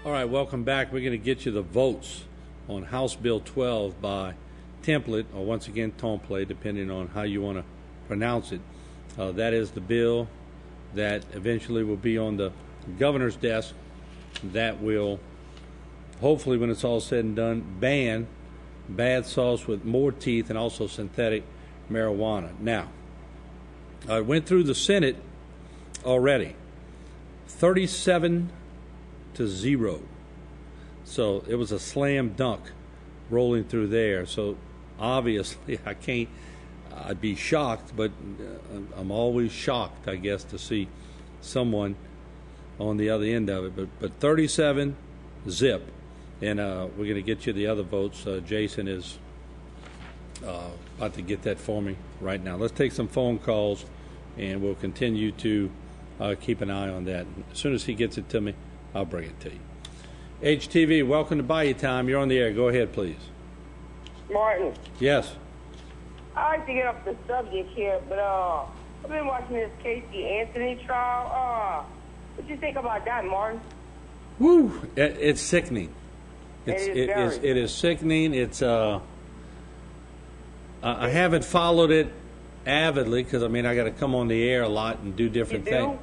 All right, welcome back. We're going to get you the votes on House Bill 12 by template, or once again, template, depending on how you want to pronounce it. That is the bill that eventually will be on the governor's desk that will, hopefully when it's all said and done, ban bad sauce with more teeth and also synthetic marijuana. Now, I went through the Senate already, 37-0. So it was a slam dunk rolling through there. So obviously I'd be shocked, but I'm always shocked, I guess, to see someone on the other end of it. But 37 zip. And we're going to get you the other votes. Jason is about to get that for me right now. Let's take some phone calls, and we'll continue to keep an eye on that. As soon as he gets it to me, I'll bring it to you. HTV, welcome to Bayou Time. You're on the air. Go ahead, please. Martin. Yes. I like to get off the subject here, but I've been watching this Casey Anthony trial. What do you think about that, Martin? Woo! It's sickening. It is sickening. It's I haven't followed it avidly because I got to come on the air a lot and do different things.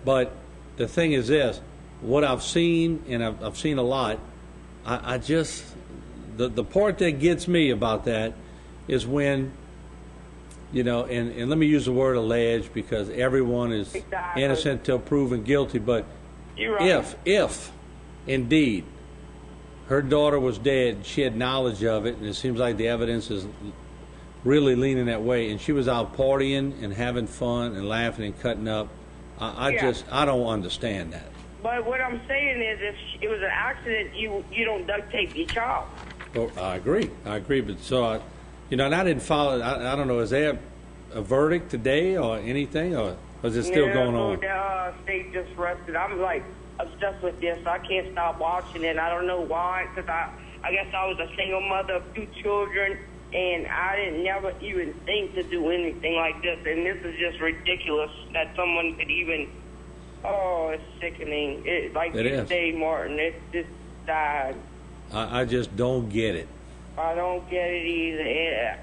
But the thing is this: what I've seen, and I've seen a lot. I just the part that gets me about that is when, and let me use the word alleged because everyone is innocent till proven guilty. But if indeed her daughter was dead, she had knowledge of it, and it seems like the evidence is really leaning that way, and she was out partying and having fun and laughing and cutting up. I don't understand that. But what I'm saying is, if it was an accident, you don't duct tape your child. Well, I agree. But so, and I didn't follow. I don't know. Is there a verdict today or anything, or is it still going on? The state just rested. I'm obsessed with this. I can't stop watching it. I don't know why, because I guess I was a single mother of 2 children, and I didn't never even think to do anything like this. And this is just ridiculous that someone could even. Oh, it's sickening. Like you say, Martin, it's just sad. I just don't get it. I don't get it either.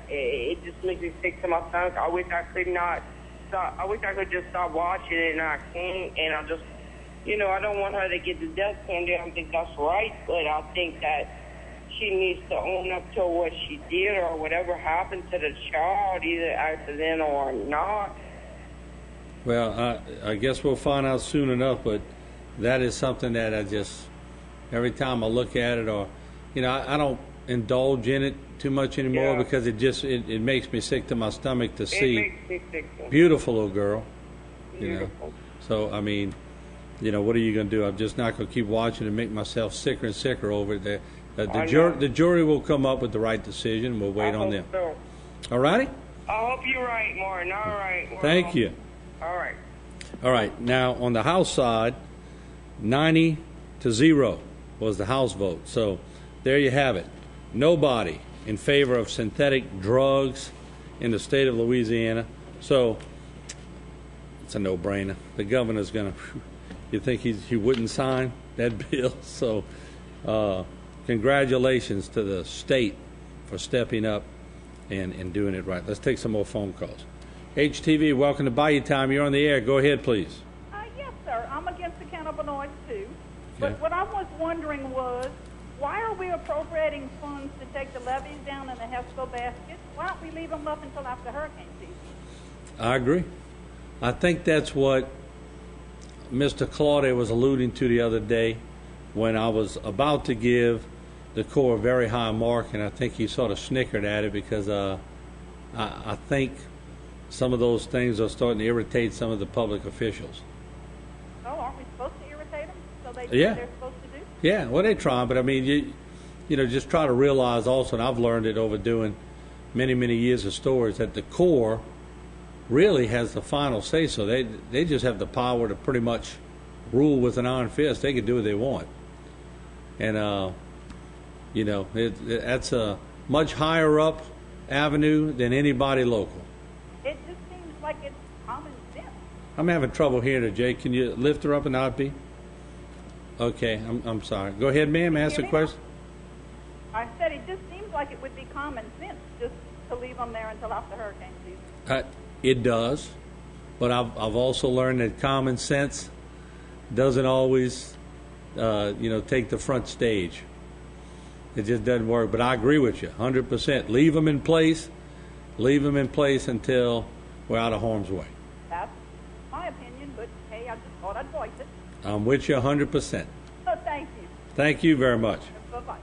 It just makes me sick to my stomach. I wish I could not stop. I wish I could just stop watching it, and I can't. And I just, I don't want her to get the death penalty. I don't think that's right, but I think that she needs to own up to what she did or whatever happened to the child, either accidental or not. Well, I guess we'll find out soon enough, but that is something that I just, every time I look at it, or, I don't indulge in it too much anymore because it makes me sick to my stomach to see. It makes me sick. Beautiful little girl. Beautiful. So, what are you going to do? I'm just not going to keep watching and make myself sicker and sicker over it. The jury will come up with the right decision. We'll wait on them. So. All righty? I hope you're right, Martin. All right. Well, thank you. All right. Now, on the House side, 90-0 was the House vote. So there you have it. Nobody in favor of synthetic drugs in the state of Louisiana. So it's a no-brainer. The governor's going to, you think he wouldn't sign that bill? So congratulations to the state for stepping up and doing it right. Let's take some more phone calls. HTV, welcome to Bayou Time. You're on the air. Go ahead, please. Yes, sir. I'm against the cannabinoids, too. But what I was wondering was, why are we appropriating funds to take the levees down in the HESCO basket? Why don't we leave them up until after hurricane season? I agree. I think that's what Mr. Claude was alluding to the other day when I was about to give the Corps a very high mark, and I think he sort of snickered at it because I think some of those things are starting to irritate some of the public officials. Oh, aren't we supposed to irritate them? So they do what they're supposed to do? Yeah, well, they try, but you just try to realize also, and I've learned it over doing many, many years of stories, that the Corps really has the final say. So they just have the power to pretty much rule with an iron fist. They can do what they want. And, that's a much higher up avenue than anybody local. It just seems like it's common sense. I'm having trouble hearing her, Jay. Can you lift her up an odd B? Okay, I'm sorry. Go ahead, ma'am. Ask the question. I said it just seems like it would be common sense just to leave them there until after hurricane season. It does, but I've also learned that common sense doesn't always, take the front stage. It just doesn't work. But I agree with you, 100%. Leave them in place. Leave them in place until we're out of harm's way. That's my opinion, but hey, I just thought I'd voice it. I'm with you 100%. Oh, thank you. Thank you very much. Bye-bye.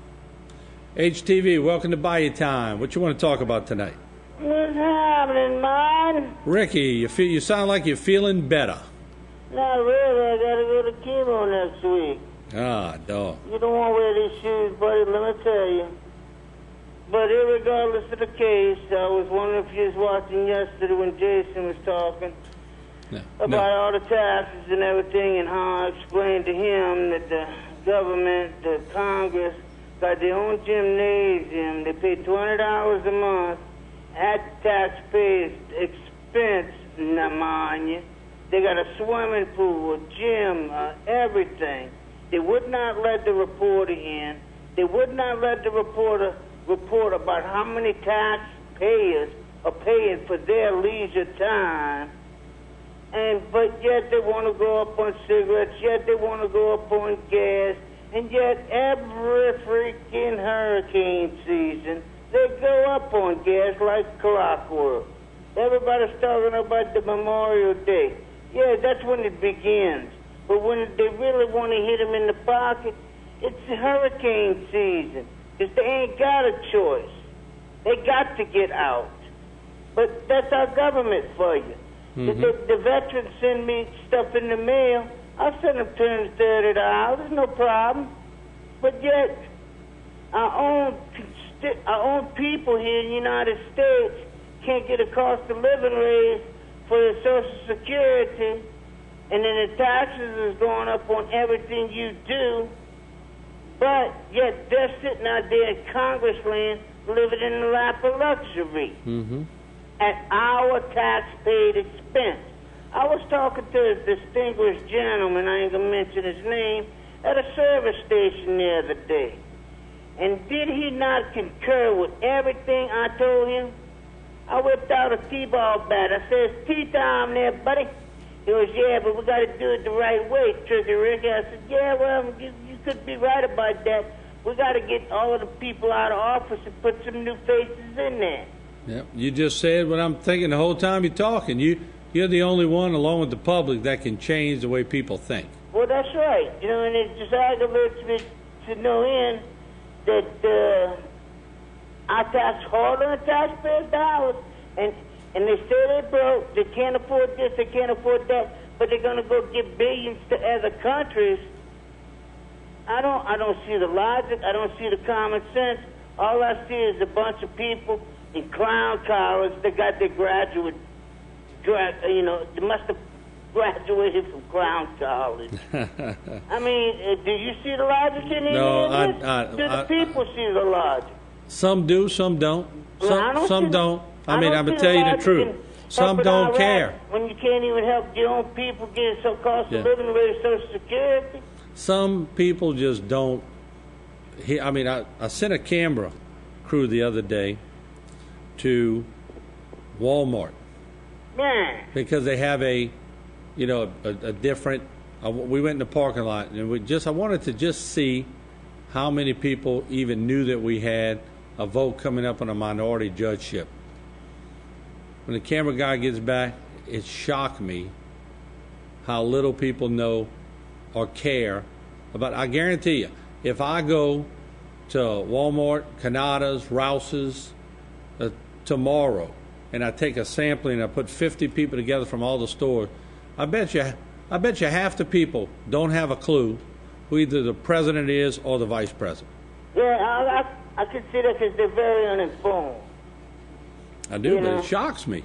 HTV, welcome to Bayou Time. What you want to talk about tonight? What's happening, man? Ricky, you sound like you're feeling better. Not really. I gotta go to chemo next week. Ah, dog. You don't want to wear these shoes, buddy, let me tell you. But irregardless of the case, I was wondering if you was watching yesterday when Jason was talking about all the taxes and everything, and how I explained to him that the government, the Congress, got their own gymnasium. They pay $20 a month at the taxpayer's expense, mind you. They got a swimming pool, a gym, everything. They would not let the reporter in. They would not let the reporter report about how many taxpayers are paying for their leisure time. But yet they want to go up on cigarettes, yet they want to go up on gas, and yet every freaking hurricane season, they go up on gas like clockwork. Everybody's talking about the Memorial Day. Yeah, that's when it begins. But when they really want to hit them in the pocket, it's hurricane season. Because they ain't got a choice. They got to get out. But that's our government for you. The veterans send me stuff in the mail. I'll send them $20-$30. No problem. But yet, our own people here in the United States can't get a cost of living raise for their Social Security, and then the taxes is going up on everything you do. But yet they're sitting out there in Congressland living in the lap of luxury at our tax-paid expense. I was talking to a distinguished gentleman, I ain't going to mention his name, at a service station the other day. And did he not concur with everything I told him? I whipped out a T-ball bat. I said, "Tea time there, buddy." He goes, "Yeah, but we got to do it the right way, Trigger Ricky." I said, "Yeah, well, you could be right about that. We got to get all of the people out of office and put some new faces in there." Yep. You just said what I'm thinking the whole time you're talking. You're the only one, along with the public, that can change the way people think. Well, that's right. And it just aggravates me to no end that I tax hard on the taxpayers' dollars, and they say they're broke, they can't afford this, they can't afford that, but they're going to go give billions to other countries. I don't see the logic. I don't see the common sense. All I see is a bunch of people in clown college that got their they must have graduated from clown college. I mean, do you see the logic in it? No, do the people see the logic? Some do, some don't. Some don't. I'm going to tell you the truth. Some Helping don't Iraq care. When you can't even help your own people get some cost of living rate of Social Security. Some people just don't. I sent a camera crew the other day to Walmart. Man. Because they have a different. We went in the parking lot, and I wanted to just see how many people even knew that we had a vote coming up on a minority judgeship. When the camera guy gets back, it shocked me how little people know or care about. I guarantee you, if I go to Walmart, Canada's, Rouse's tomorrow, and I take a sampling and I put 50 people together from all the stores, I bet you half the people don't have a clue who either the president is or the vice president. Yeah, I can see that because they're very uninformed. I do, but it shocks me.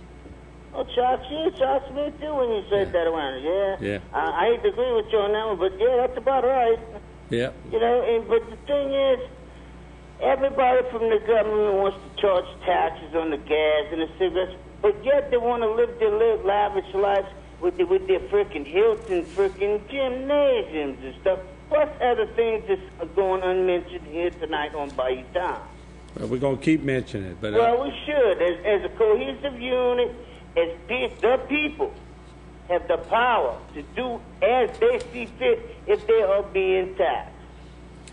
Oh, it shocks me too when you said that around it. Yeah. I hate to agree with you on that one, but yeah, that's about right. Yeah. But the thing is, everybody from the government wants to charge taxes on the gas and the cigarettes, but yet they want to live their lavish lives with their freaking Hilton freaking gymnasiums and stuff. plus other things that's going unmentioned here tonight on Bayou Time. Well, we're going to keep mentioning it. But well, we should. As a cohesive unit, as the people have the power to do as they see fit if they are being taxed.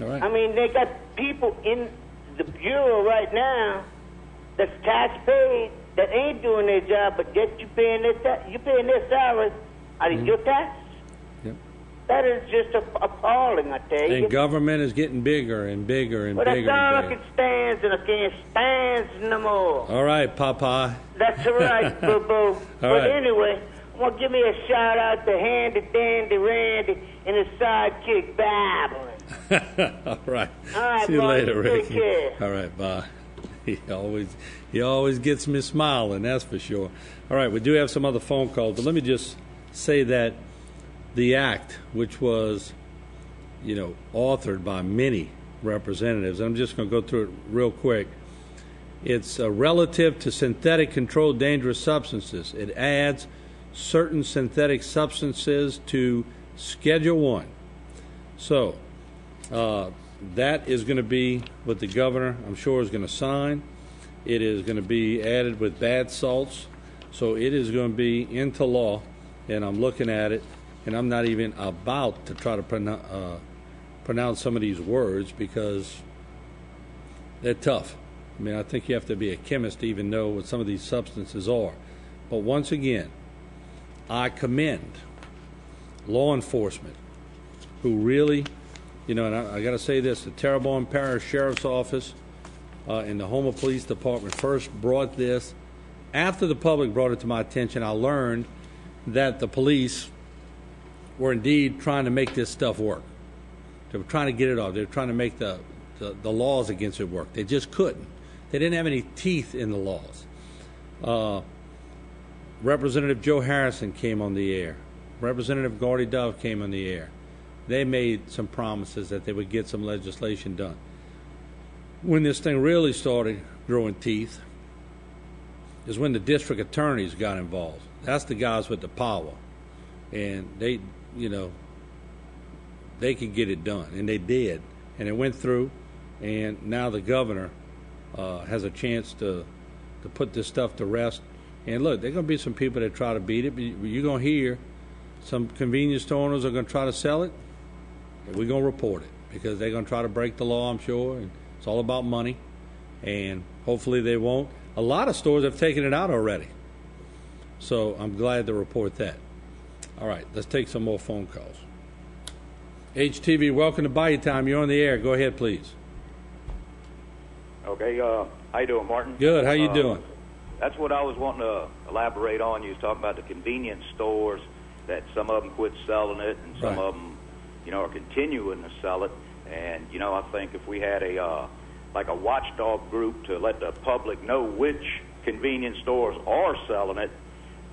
All right. I mean, they got people in the Bureau right now that's tax paid that ain't doing their job, but yet you paying their salaries out of your taxes. Yep. That is just appalling, I tell you. And government is getting bigger and bigger and bigger. But that's all I can stand, and I can't stand no more. All right, Papa. That's right, Boo-Boo. But right. Anyway, well, give me a shout out to Handy Dandy Randy and his sidekick Babylon. All right. All right, see you later, Ricky. Take care. All right, bye. He always gets me smiling, that's for sure. All right, we do have some other phone calls, but let me just say that the act, which was, authored by many representatives, I'm just going to go through it real quick. It's relative to synthetic controlled dangerous substances. It adds certain synthetic substances to Schedule 1. So, that is going to be what the governor, I'm sure, is going to sign. It is going to be added with bath salts. So it is going to be into law, and I'm looking at it, and I'm not even about to try to pronounce some of these words because they're tough. I mean, I think you have to be a chemist to even know what some of these substances are. But once again, I commend law enforcement who really, and I got to say this, the Terrebonne Parish Sheriff's Office and the Houma Police Department first brought this. After the public brought it to my attention, I learned that the police were indeed trying to make this stuff work. They were trying to get it off. They were trying to make the laws against it work. They just couldn't. They didn't have any teeth in the laws. Representative Joe Harrison came on the air. Representative Gordy Dove came on the air. They made some promises that they would get some legislation done. When this thing really started growing teeth is when the district attorneys got involved. That's the guys with the power. And they could get it done. And they did. And it went through. And now the governor has a chance to put this stuff to rest. And look, there are going to be some people that try to beat it. But you're going to hear some convenience store owners are going to try to sell it. And we're going to report it because they're going to try to break the law, I'm sure. And it's all about money. And hopefully they won't. A lot of stores have taken it out already. So I'm glad to report that. All right, let's take some more phone calls. HTV, welcome to Bayou Time. You're on the air. Go ahead, please. Okay, how you doing, Martin? Good. How you doing? That's what I was wanting to elaborate on. You was talking about the convenience stores, that some of them quit selling it and some of them, are continuing to sell it. And, I think if we had a watchdog group to let the public know which convenience stores are selling it,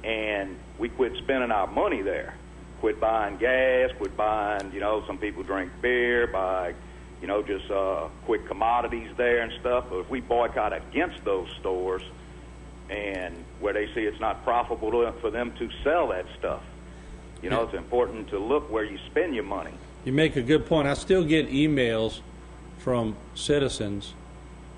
and we quit spending our money there, quit buying gas, quit buying, some people drink beer, buy, just quick commodities there and stuff. But if we boycott against those stores and where they see it's not profitable for them to sell that stuff, it's important to look where you spend your money. You make a good point. I still get emails from citizens,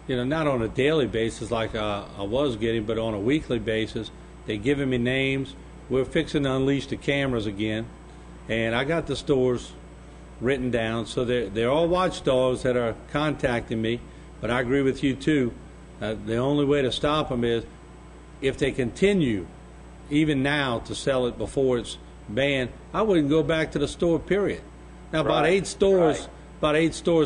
not on a daily basis like I was getting, but on a weekly basis. They're giving me names. We're fixing to unleash the cameras again. And I got the stores written down. So they're all watchdogs that are contacting me. But I agree with you, too. The only way to stop them is if they continue, even now, to sell it before it's banned, I wouldn't go back to the store, period. Now, about 8 stores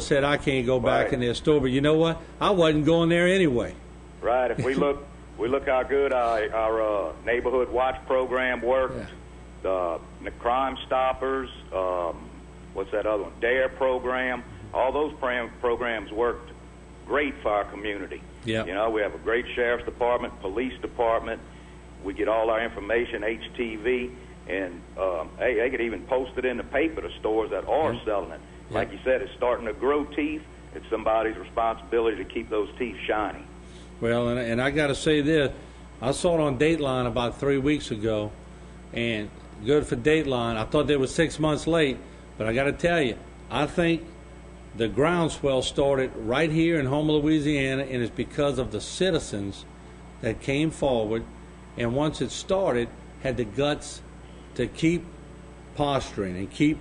said I can't go back in their store. But you know what? I wasn't going there anyway. Right. If we look how good our neighborhood watch program worked. The Crime Stoppers, what's that other one? DARE program. All those programs worked great for our community. Yeah. We have a great sheriff's department, police department. We get all our information, HTV, and they could even post it in the paper to stores that are selling it. Yeah. Like you said, it's starting to grow teeth. It's somebody's responsibility to keep those teeth shiny. Well, and I got to say this. I saw it on Dateline about 3 weeks ago, and good for Dateline. I thought they were 6 months late, but I got to tell you, I think the groundswell started right here in Houma, Louisiana, and it's because of the citizens that came forward, and once it started, had the guts to keep posturing and keep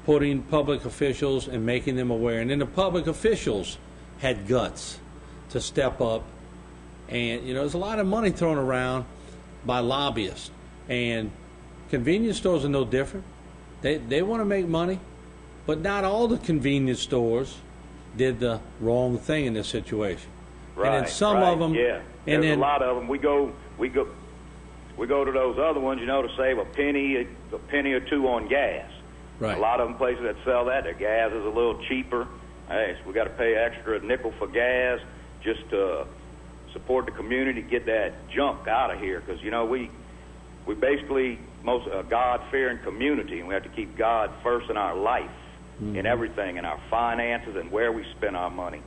putting public officials and making them aware. And then the public officials had guts to step up. And, there's a lot of money thrown around by lobbyists. And convenience stores are no different. They want to make money. But not all the convenience stores did the wrong thing in this situation. Right. And then some of them. Yeah. And There's then a lot of them. We go to those other ones, to save a penny or two on gas. Right. A lot of them places that sell that, their gas is a little cheaper. Hey, so we got to pay extra nickel for gas just to support the community, get that junk out of here. Because we basically a God-fearing community, and we have to keep God first in our life, in everything, in our finances, and where we spend our money.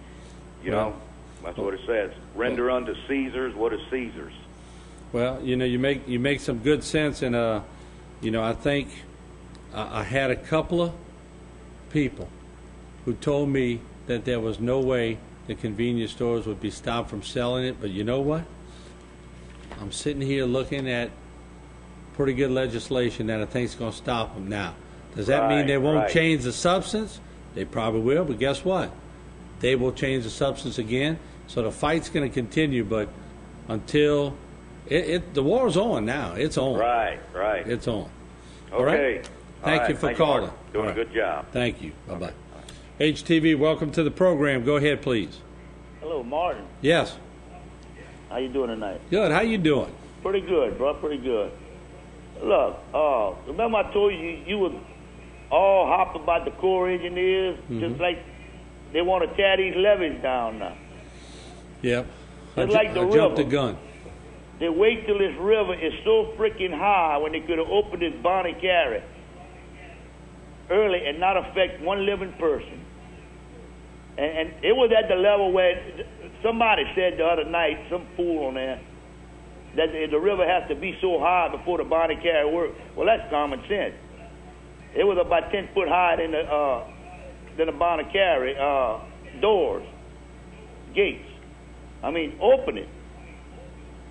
That's what it says. Render unto Caesar's what is Caesar's. Well, you make some good sense, and I think I had a couple of people who told me that there was no way the convenience stores would be stopped from selling it. But you know what? I'm sitting here looking at pretty good legislation that I think is going to stop them now. Does that mean they won't change the substance? They probably will, but guess what? They will change the substance again. So the fight's going to continue, but until the war's on now. It's on. Right. It's on. Okay. All right? Thank you for calling. Doing a good job. Thank you. Bye-bye. HTV, welcome to the program. Go ahead, please. Hello, Martin. Yes. How you doing tonight? Good. How you doing? Pretty good, bro. Pretty good. Look, remember I told you would all hop about the Corps engineers, just like they want to tear these levees down now. Yep. Just like the I river. jumped the gun. They wait till this river is so freaking high when they could have opened this Bonnie Carey early and not affect one living person. And it was at the level where somebody said the other night, some fool on there, that the river has to be so high before the Bonnie Carey works. Well, that's common sense. It was about 10 foot higher than the Bonnie Carey doors, gates. Open it.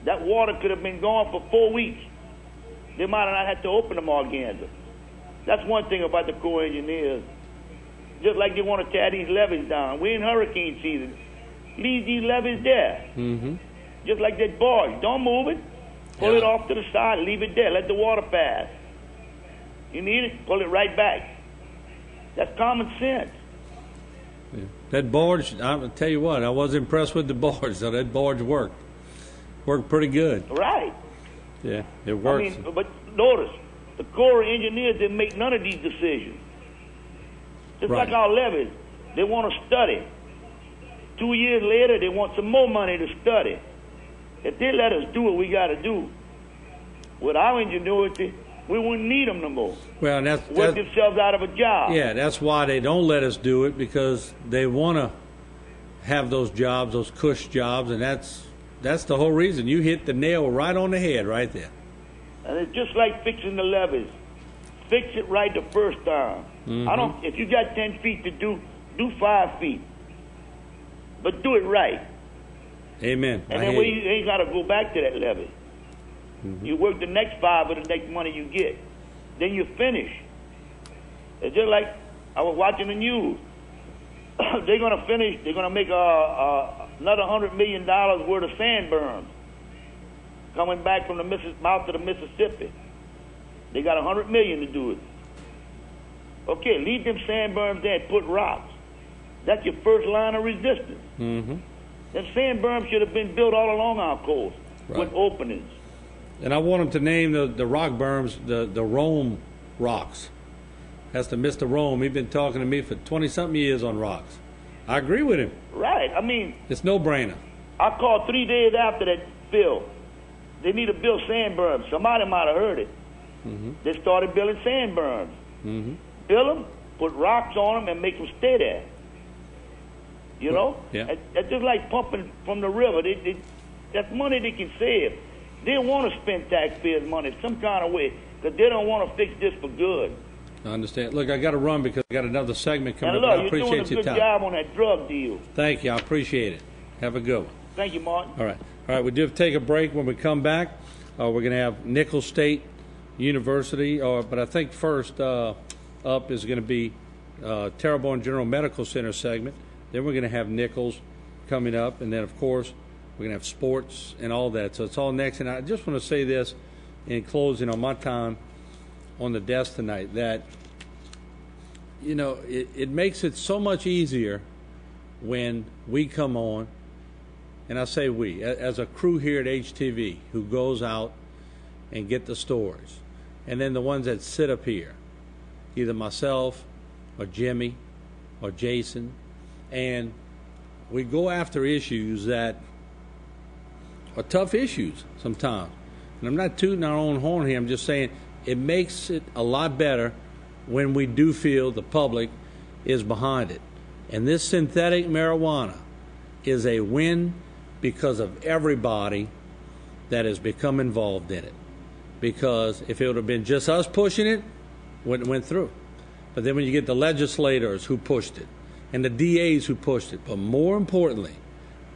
That water could have been gone for 4 weeks. They might have not had to open them all again. That's one thing about the Corps engineers. Just like they want to tear these levees down. We're in hurricane season. Leave these levees there. Just like that barge. Don't move it. Pull it off to the side. Leave it there. Let the water pass. You need it? Pull it right back. That's common sense. Yeah. That barge, I'll tell you what, I was impressed with the barge. So that barge worked pretty good. Right. Yeah, it works. But notice, the Corps of Engineers didn't make none of these decisions. Just like our levees, they want to study. 2 years later, they want some more money to study. If they let us do what we got to do, with our ingenuity, we wouldn't need them no more. Well, and work themselves out of a job. Yeah, that's why they don't let us do it, because they want to have those jobs, those cush jobs, and that's the whole reason. You hit the nail right on the head right there. And it's just like fixing the levees. Fix it right the first time. If you got 10 feet to do 5 feet. But do it right. Amen. And then you ain't got to go back to that levee. You work the next 5 with the next money you get. Then you finish. It's just like I was watching the news. They're going to finish. They're going to make another $100 million worth of sand berms coming back from the mouth of the Mississippi. They got $100 million to do it. Okay, leave them sand berms there and put rocks. That's your first line of resistance. Them sand berms should have been built all along our coast with openings. And I want them to name the rock berms the Rome rocks. That's the Mr. Rome. He's been talking to me for 20-something years on rocks. I agree with him. Right. It's no-brainer. I called 3 days after that bill. They need to build sand berms. Somebody might have heard it. They started building sand berms. Build them, put rocks on them, and make them stay there. You know? Yeah. That's just like pumping from the river. That's money they can save. They want to spend taxpayers' money some kind of way because they don't want to fix this for good. I understand. Look, I got to run because I got another segment coming up. I appreciate you're doing a good job on that drug deal. Thank you. I appreciate it. Have a good one. Thank you, Martin. All right. We do have to take a break. When we come back, we're going to have Nicholls State University. But I think first up is going to be Terrebonne General Medical Center segment. Then we're going to have Nicholls coming up. And then, of course, we're going to have sports and all that. So it's all next. And I just want to say this in closing on my time on the desk tonight, that, you know, it makes it so much easier when we come on, and I say we, as a crew here at HTV who goes out and get the stories, and then the ones that sit up here, either myself or Jimmy or Jason, and we go after issues that are tough issues sometimes. And I'm not tooting our own horn here, I'm just saying it makes it a lot better when we do feel the public is behind it. And this synthetic marijuana is a win because of everybody that has become involved in it. Because if it would have been just us pushing it, wouldn't went through. But then when you get the legislators who pushed it, and the DAs who pushed it, but more importantly,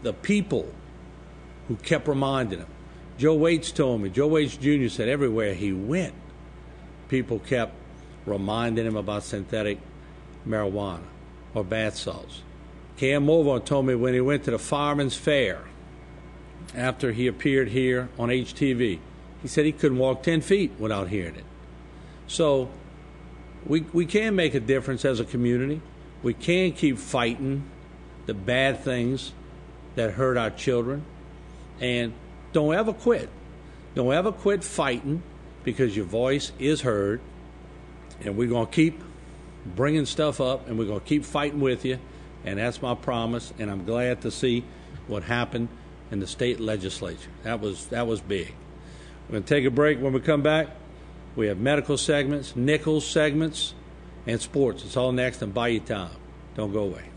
the people who kept reminding them. Joe Waits told me, Joe Waits Jr. said everywhere he went, people kept reminding him about synthetic marijuana or bath salts. Cam Mulvon told me when he went to the Fireman's Fair after he appeared here on HTV, he said he couldn't walk 10 feet without hearing it. So we can make a difference as a community. We can keep fighting the bad things that hurt our children. And don't ever quit. Don't ever quit fighting, because your voice is heard. And we're going to keep bringing stuff up, and we're going to keep fighting with you. And that's my promise. And I'm glad to see what happened in the state legislature. That was big. We're going to take a break. When we come back, we have medical segments, Nicholls segments, and sports. It's all next on Bayou Time. Don't go away.